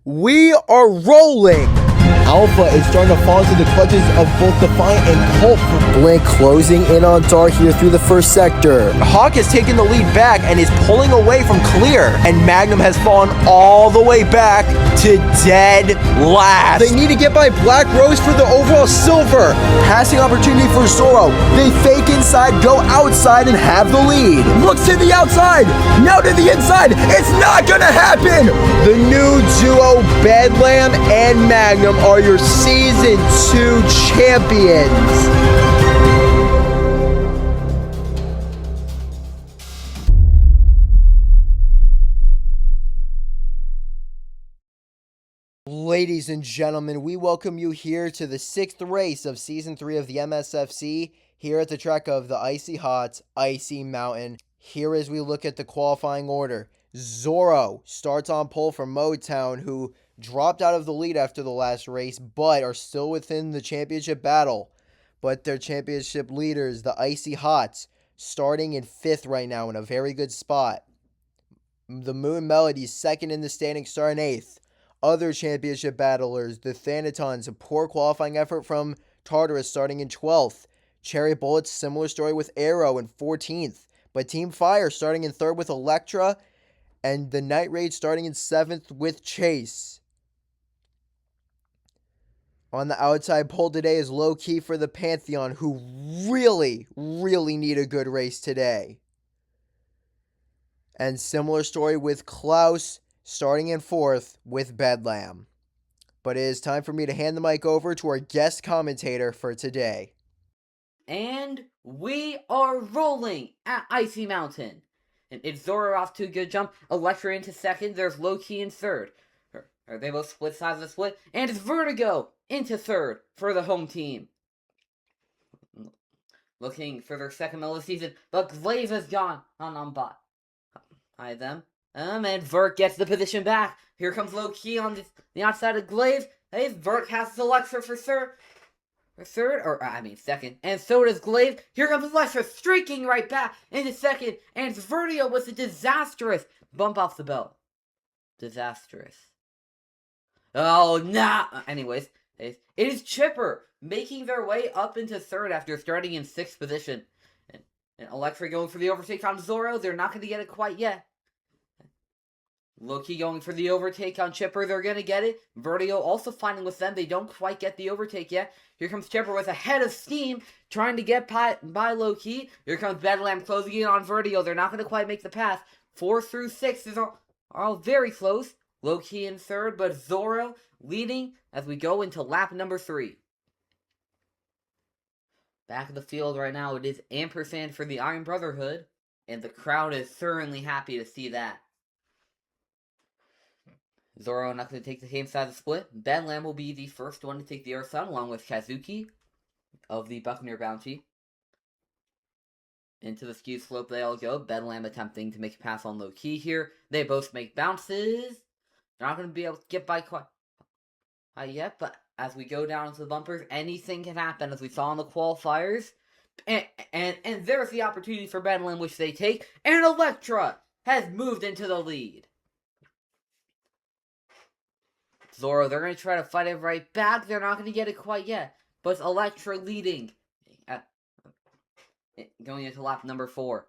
We are rolling! Alpha is starting to fall into the clutches of both Defiant and Pulp. Blink closing in on Dart here through the first sector. Hawk has taken the lead back and is pulling away from Clear. And Magnum has fallen all the way back to dead last. They need to get by Black Rose for the overall silver. Passing opportunity for Zoro. They fake inside, go outside, and have the lead. Looks to the outside. Now to the inside. It's not gonna happen. The new duo, Bedlam and Magnum, are your Season 2 champions. Ladies and gentlemen, we welcome you here to the 6th race of Season 3 of the MSFC here at the track of the Icy Hot's Icy Mountain. Here as we look at the qualifying order, Zoro starts on pole for Motown, who dropped out of the lead after the last race, but are still within the championship battle. But their championship leaders, the Icy Hots, starting in 5th right now in a very good spot. The Moon Melodies second in the standing, starting 8th. Other championship battlers, the Thanatons, a poor qualifying effort from Tartarus, starting in 12th. Cherry Bullets, similar story with Arrow in 14th. But Team Fire starting in 3rd with Electra, and the Night Raid starting in 7th with Chase. On the outside pole today is Low Key for the Pantheon, who really need a good race today. And similar story with Klaus, starting in 4th with Bedlam. But it is time for me to hand the mic over to our guest commentator for today. And we are rolling at Icy Mountain. And it's Zoro off to a good jump. Electra into 2nd. There's Low Key in 3rd. They both split sides of the split. And it's Vertigo into 3rd for the home team. Looking for their 2nd middle of the season. But Glaive has gone on bot. Hi them. And Vert gets the position back. Here comes Low Key on the outside of Glaive. Hey, Vert has Electra for 3rd. Second. And so does Glaive. Here comes Electra streaking right back into 2nd. And it's Vertigo with a disastrous bump off the belt. Disastrous. Oh, nah. Anyways, it is Chipper making their way up into 3rd after starting in 6th position. And Electra going for the overtake on Zoro. They're not going to get it quite yet. Loki going for the overtake on Chipper. They're going to get it. Vertigo also fighting with them. They don't quite get the overtake yet. Here comes Chipper with a head of steam, trying to get by Loki. Here comes Bedlam closing in on Vertigo. They're not going to quite make the pass. 4 through 6 are all very close. Loki in 3rd, but Zoro leading as we go into lap number 3. Back of the field right now, it is ampersand for the Iron Brotherhood, and the crowd is certainly happy to see that. Zoro not going to take the same side of the split. Bedlam will be the first one to take the Earth Sun, along with Kazuki of the Buccaneer Bounty. Into the ski slope they all go. Bedlam attempting to make a pass on Low Key here. They both make bounces. They're not going to be able to get by quite yet, but as we go down into the bumpers, anything can happen, as we saw in the qualifiers. And there's the opportunity for Bedlam, which they take. And Electra has moved into the lead. Zoro, they're going to try to fight it right back. They're not going to get it quite yet. But it's Electra leading. Going into lap number 4.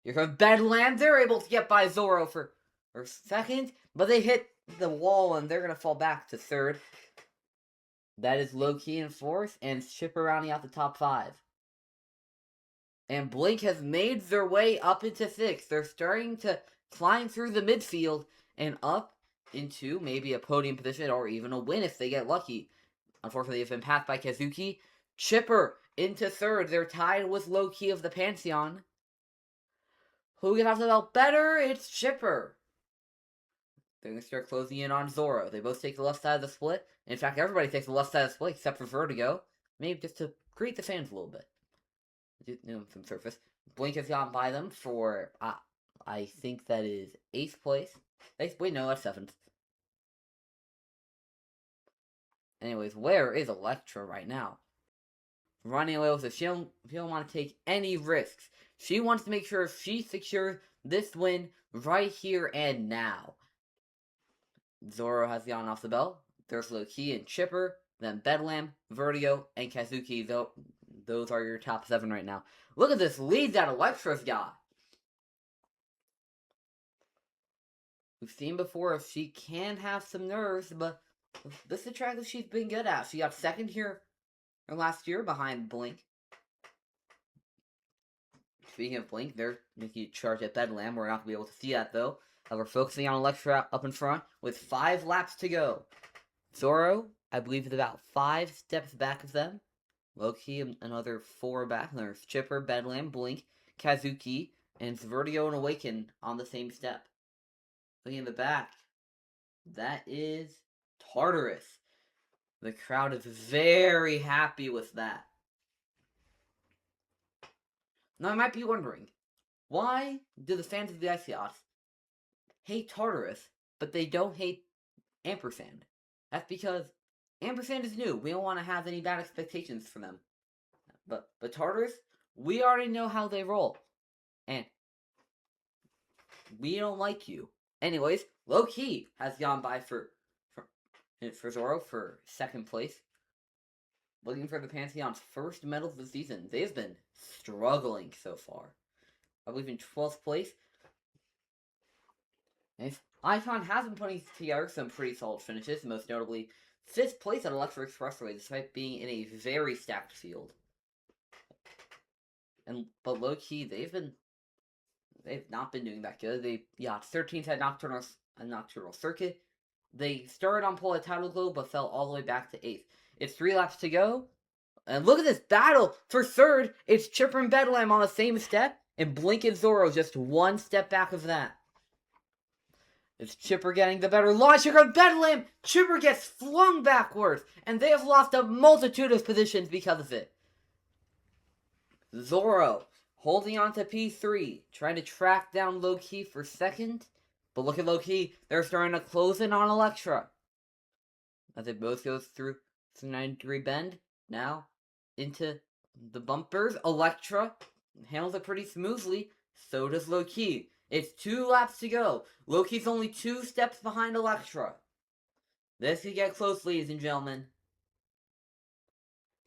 Here comes Bedlam. They're able to get by Zoro for 2nd. But they hit the wall and they're going to fall back to 3rd. That is Low Key in 4th. And Chipper rounding out the top 5. And Blink has made their way up into 6th. They're starting to climb through the midfield and up into maybe a podium position or even a win if they get lucky. Unfortunately, they've been passed by Kazuki. Chipper into 3rd. They're tied with Low Key of the Pantheon. Who can have the belt better? It's Chipper. They're going to start closing in on Zoro. They both take the left side of the split. In fact, everybody takes the left side of the split except for Vertigo. Maybe just to greet the fans a little bit. Some surface. Blink has gone by them for, I think that is 8th place. Wait, no, that's 7th. Anyways, where is Electra right now? Running away with it. She don't want to take any risks. She wants to make sure she secures this win right here and now. Zoro has gone off the bell. There's Loki and Chipper, then Bedlam, Vertigo, and Kazuki. Those are your top 7 right now. Look at this lead that Electra's got. We've seen before she can have some nerves, but this is a track that she's been good at. She got 2nd here last year behind Blink. Speaking of Blink, they're making a charge at Bedlam. We're not going to be able to see that, though. We're focusing on Electra up in front with 5 laps to go. Zoro, I believe, is about 5 steps back of them. Loki, another 4 back. And there's Chipper, Bedlam, Blink, Kazuki, and Vertigo and Awaken on the same step. Looking in the back, that is Tartarus. The crowd is very happy with that. Now, I might be wondering, why do the fans of the Icy Hots hate Tartarus, but they don't hate Ampersand? That's because Ampersand is new. We don't want to have any bad expectations for them. But Tartarus, we already know how they roll. And we don't like you. Anyways, Low-Key has gone by for Zoro for 2nd place. Looking for the Pantheon's first medal of the season. They've been struggling so far. I believe in 12th place. And Icon has been putting together some pretty solid finishes, most notably 5th place at Electra Expressway, despite being in a very stacked field. But low-key, they've not been doing that good. They 13th at Nocturnal Circuit. They started on pole at Tidal Globe, but fell all the way back to 8th. It's 3 laps to go. And look at this battle for 3rd. It's Chipper and Bedlam on the same step, and Blink and Zoro just 1 step back of that. It's Chipper getting the better launch. Here comes Bedlam. Chipper gets flung backwards, and they have lost a multitude of positions because of it. Zoro holding on to P3, trying to track down Low-Key for 2nd. But look at Low-Key. They're starting to close in on Electra. As it both goes through the 90-degree bend. Now, into the bumpers. Electra handles it pretty smoothly. So does Low-Key. It's 2 laps to go. Low-Key's only 2 steps behind Electra. This could get close, ladies and gentlemen.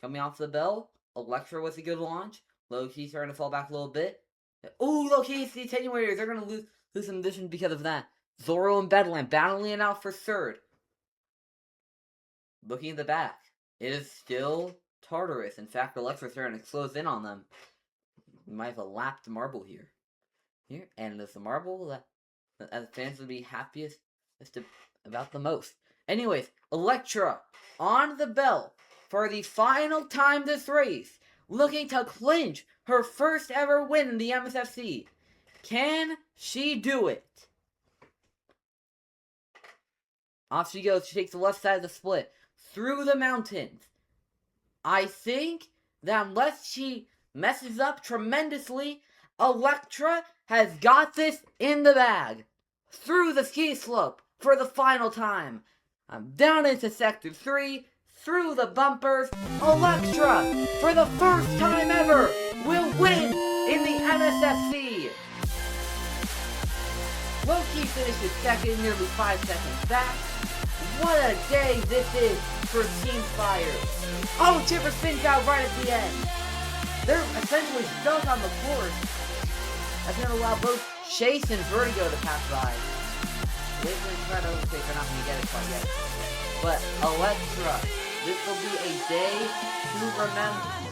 Coming off the bell, Electra was a good launch. Low-Key starting to fall back a little bit. Ooh, Low-Key, it's the attenuators. They're going to lose some position because of that. Zoro and Bedlam battling it out for 3rd. Looking at the back, it is still Tartarus. In fact, Electra's starting to close in on them. We might have a lapped marble here. And it's the marble that fans would be happiest about the most. Anyways, Electra on the bell for the final time this race, looking to clinch her first ever win in the MSFC. Can she do it? Off she goes. She takes the left side of the split through the mountains. I think that unless she messes up tremendously, Electra has got this in the bag. Through the ski slope for the final time. I'm down into Sector 3, through the bumpers. Electra, for the first time ever, will win in the MSFC. Low-Key finishes 2nd, nearly 5 seconds back. What a day this is for Team Fire. Oh, Chipper spins out right at the end. They're essentially stuck on the course. That's going to allow both Chase and Vertigo to pass by. They're going to try to overtake. They're not going to get it quite yet. But Electra, this will be a day to remember.